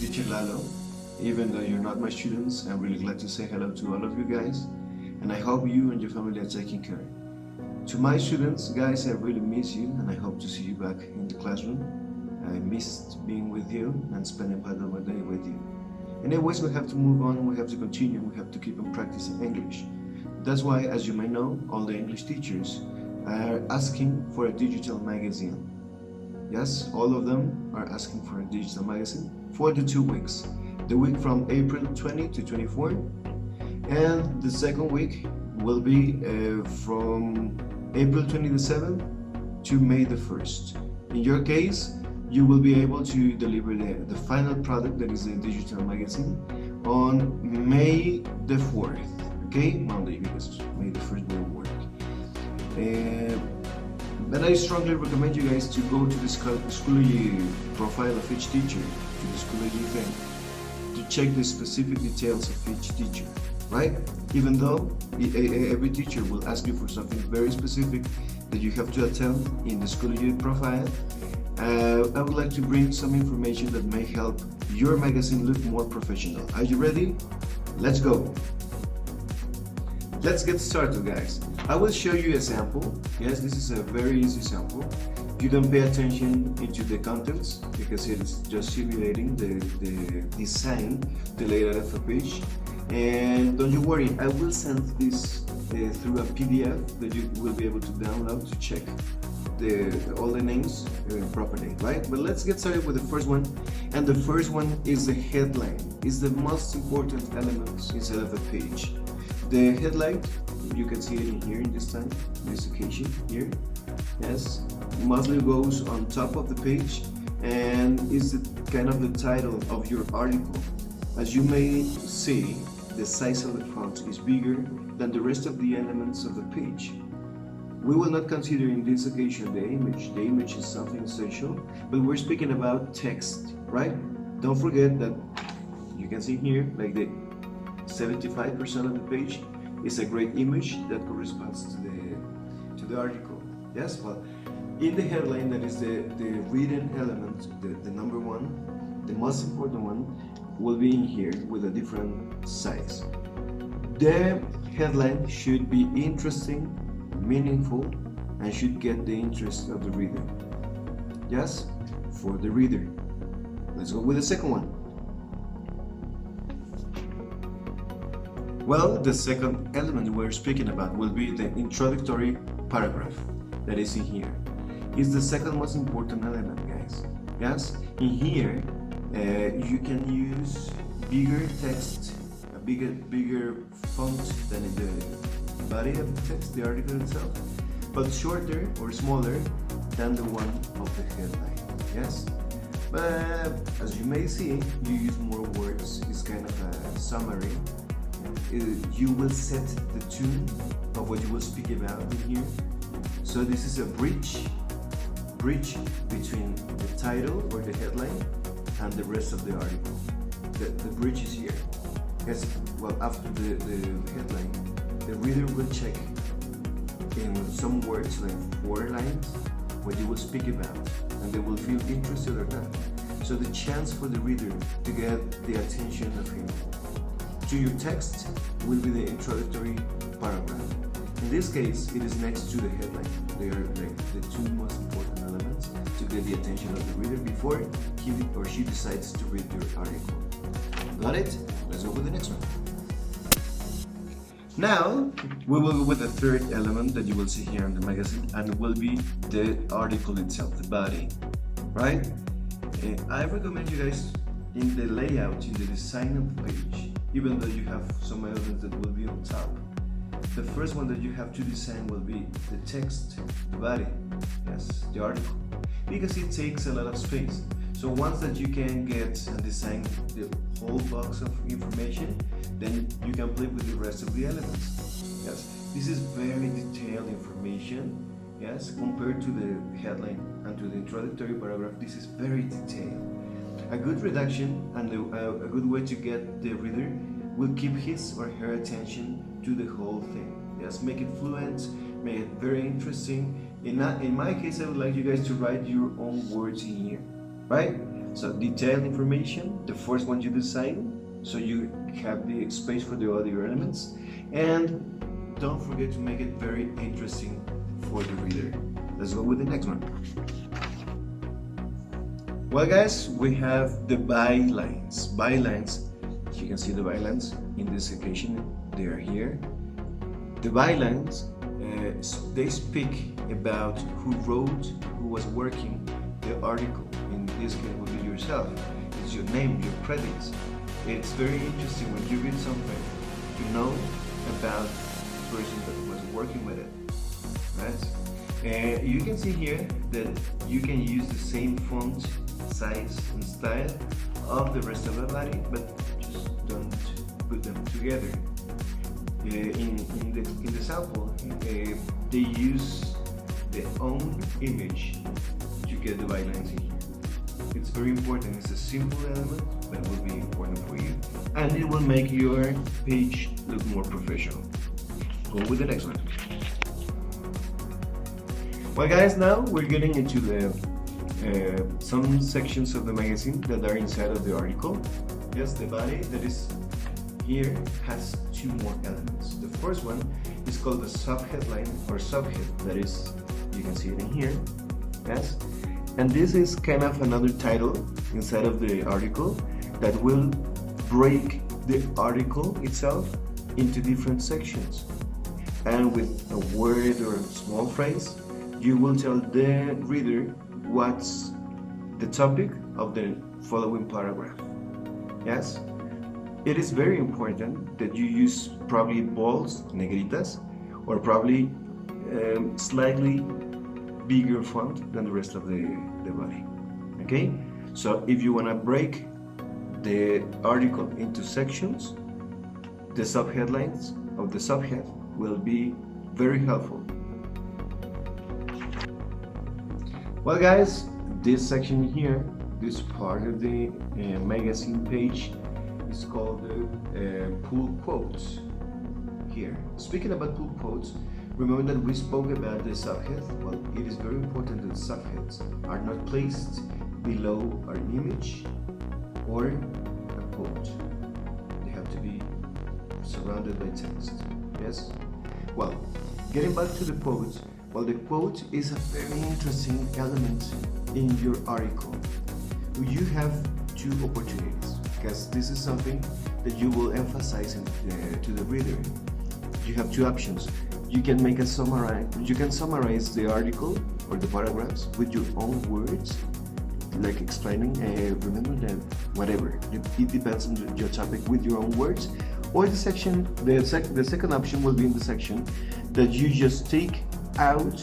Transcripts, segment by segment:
teacher Lalo. Even though you're not my students, I'm really glad to say hello to all of you guys, and I hope you and your family are taking care. To my students, guys, I really miss you, and I hope to see you back in the classroom. I missed being with you and spending part of my day with you. Anyways, we have to move on, we have to continue, we have to keep on practicing English. That's why, as you may know, all the English teachers are asking for a digital magazine. Yes, all of them are asking for a digital magazine for the 2 weeks. The week from April 20 to 24, and the second week will be from April 27 to May the 1st. In your case, you will be able to deliver the final product, that is a digital magazine, on May the 4th, okay? Monday, because May the 1st will work. But I strongly recommend you guys to go to the Schoology profile of each teacher, to the Schoology thing, to check the specific details of each teacher, right? Even though every teacher will ask you for something very specific that you have to attend in the Schoology profile, I would like to bring some information that may help your magazine look more professional. Are you ready? Let's go! Let's get started, guys. I will show you a sample. Yes, this is a very easy sample. You don't pay attention into the contents because it is just simulating the design, the layout of a page. And don't you worry, I will send this through a PDF that you will be able to download to check all the names properly, right? But let's get started with the first one. And the first one is the headline. It's the most important element inside of a page. The headline, you can see it in here in this occasion here. Yes, mostly goes on top of the page and is kind of the title of your article. As you may see, the size of the font is bigger than the rest of the elements of the page. We will not consider in this occasion the image. The image is something essential, but we're speaking about text, right? Don't forget that you can see here, like the 75% of the page is a great image that corresponds to the article. Yes, but in the headline, that is the written element, the number one, the most important one, will be in here with a different size. The headline should be interesting, meaningful, and should get the interest of the reader. Yes, for the reader. Let's go with the second one. Well, the second element we're speaking about will be the introductory paragraph that is in here. It's the second most important element, guys. Yes, in here you can use bigger text, a bigger font than in the body of the text, the article itself, but shorter or smaller than the one of the headline. Yes, but as you may see, you use more words. It's kind of a summary. You will set the tune of what you will speak about in here. So this is a bridge between the title or the headline and the rest of the article. The bridge is here. Yes, well, after the headline, the reader will check in some words, like 4 lines, what you will speak about, and they will feel interested or not. So the chance for the reader to get the attention of him to your text will be the introductory paragraph. In this case, it is next to the headline. They are like the 2 most important elements to get the attention of the reader before he or she decides to read your article. Got it? Let's go with the next one. Now, we will go with the third element that you will see here in the magazine, and it will be the article itself, the body, right? I recommend you guys in the layout, in the design of the page, even though you have some elements that will be on top, the first one that you have to design will be the text, the body, yes, the article, because it takes a lot of space. So once that you can get and design the whole box of information, then you can play with the rest of the elements. Yes, this is very detailed information. Yes, compared to the headline and to the introductory paragraph, this is very detailed. A good redaction and a good way to get the reader will keep his or her attention to the whole thing. Yes, make it fluent, make it very interesting. In my case, I would like you guys to write your own words in here, right? So detailed information, the first one you decide, so you have the space for the other elements, and don't forget to make it very interesting for the reader. Let's go with the next one. Well guys, we have the bylines. Bylines, you can see the bylines in this occasion, they are here. The bylines, they speak about who wrote, who was working the article. In this case will be yourself. It's your name, your credits. It's very interesting when you read something to know about the person that was working with it, right? You can see here that you can use the same font, size and style of the rest of the body, but just don't put them together. In the sample, they use their own image to get the bylines in here. It's very important. It's a simple element, but it will be important for you, and it will make your page look more professional. Go with the next one. Well guys, now we're getting into the some sections of the magazine that are inside of the article. Yes, the body that is here has two more elements. The first one is called the subheadline or subhead, that is, you can see it in here. Yes, and this is kind of another title inside of the article that will break the article itself into different sections, and with a word or a small phrase you will tell the reader what's the topic of the following paragraph. Yes, it is very important that you use probably bolds, negritas, or probably slightly bigger font than the rest of the body. Okay, so if you want to break the article into sections, the subheadlines of the subhead will be very helpful. Well guys, this section here, this part of the magazine page is called the pull quotes. Here, speaking about pull quotes, remember that we spoke about the subhead. Well, it is very important that subheads are not placed below an image or a quote. They have to be surrounded by text. Yes? Well, getting back to the quotes, well, the quote is a very interesting element in your article. You have two opportunities, because this is something that you will emphasize to the reader. You have two options. You can make a summary. You can summarize the article or the paragraphs with your own words, like explaining. Remember that whatever it depends on your topic with your own words. Or the section, the second option will be in the section that you just take out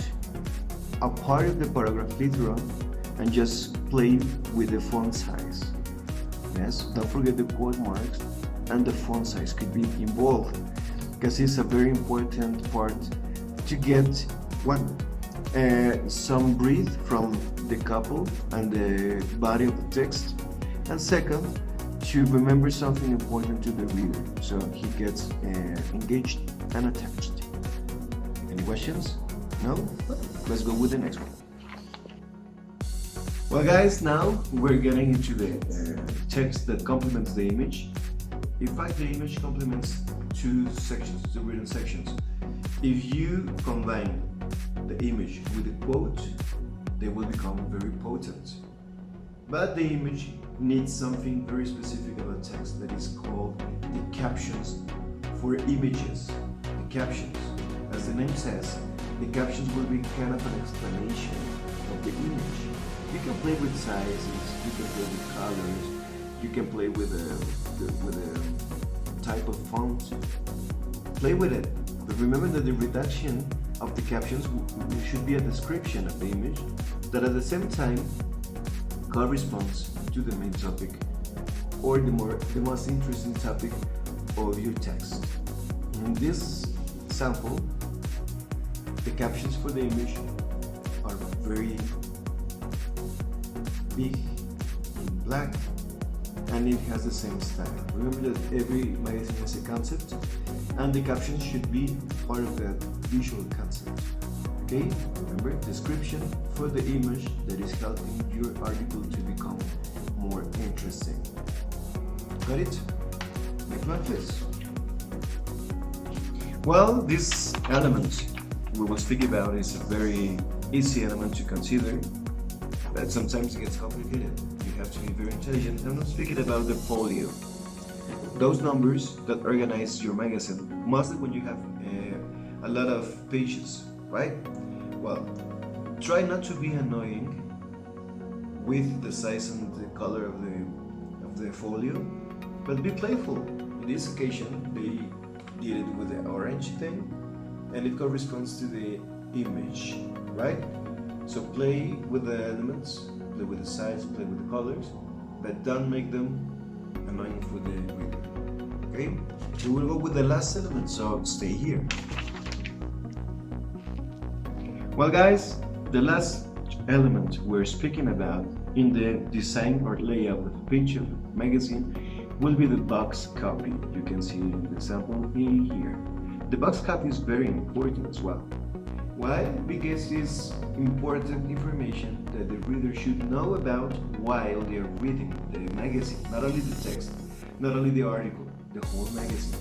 a part of the paragraph later on and just play with the font size. Yes, don't forget the quote marks, and the font size could be involved, because it's a very important part to get one some breathe from the couple and the body of the text, and second, to remember something important to the reader, so he gets engaged and attached. Any questions? No? Let's go with the next one. Well guys, now we're getting into the text that complements the image. In fact, the image complements two sections, two written sections. If you combine the image with the quote, they will become very potent. But the image needs something very specific about text that is called the captions for images. The captions, as the name says, the captions will be kind of an explanation of the image. You can play with sizes, you can play with colors, you can play with a type of font. Play with it, but remember that the reduction of the captions should be a description of the image that at the same time corresponds to the main topic or the most interesting topic of your text. In this sample, the captions for the image are very big in black, and it has the same style. Remember that every magazine has a concept, and the captions should be part of that visual concept. Okay, remember, description for the image that is helping your article to become more interesting. Got it? Next one, please. Well, this element we will speak about is a very easy element to consider, but sometimes it gets complicated. You have to be very intelligent. I'm not speaking about the folio. Those numbers that organize your magazine, mostly when you have a lot of pages, right? Well, try not to be annoying with the size and the color of the folio, but be playful. In this occasion, they did it with the orange thing, and it corresponds to the image, right? So play with the elements, play with the size, play with the colors, but don't make them annoying for the reader. Okay? We will go with the last element, so stay here. Well guys, the last element we're speaking about in the design or layout of a page of a magazine will be the box copy. You can see an example in here. The box copy is very important as well. Why? Because it's important information that the reader should know about while they are reading the magazine. Not only the text, not only the article, the whole magazine.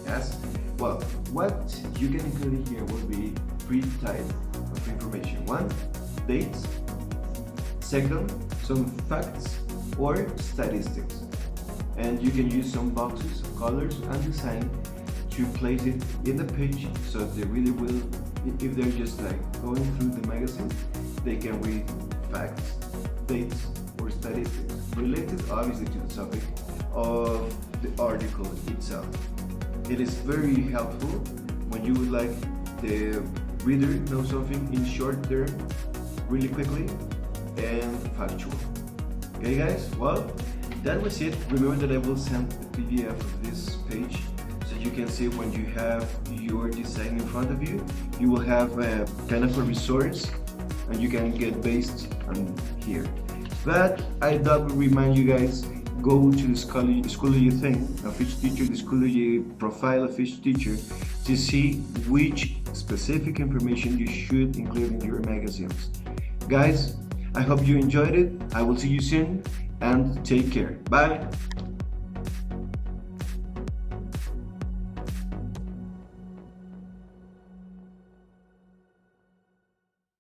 Yes? Well, what you can include here will be three types of information. One, dates. Second, some facts or statistics. And you can use some boxes, colors, and design to place it in the page so they really will, if they're just like going through the magazine, they can read facts, dates, or statistics related obviously to the topic of the article itself. It is very helpful when you would like the reader know something in short term, really quickly, and factual. Okay guys, well, that was it. Remember that I will send a PDF of this page so you can see when you have your design in front of you. You will have a kind of a resource and you can get based on here. But I double remind you guys, go to the Schoology thing of each teacher, the Schoology profile of each teacher, to see which specific information you should include in your magazines. Guys, I hope you enjoyed it. I will see you soon and take care. Bye.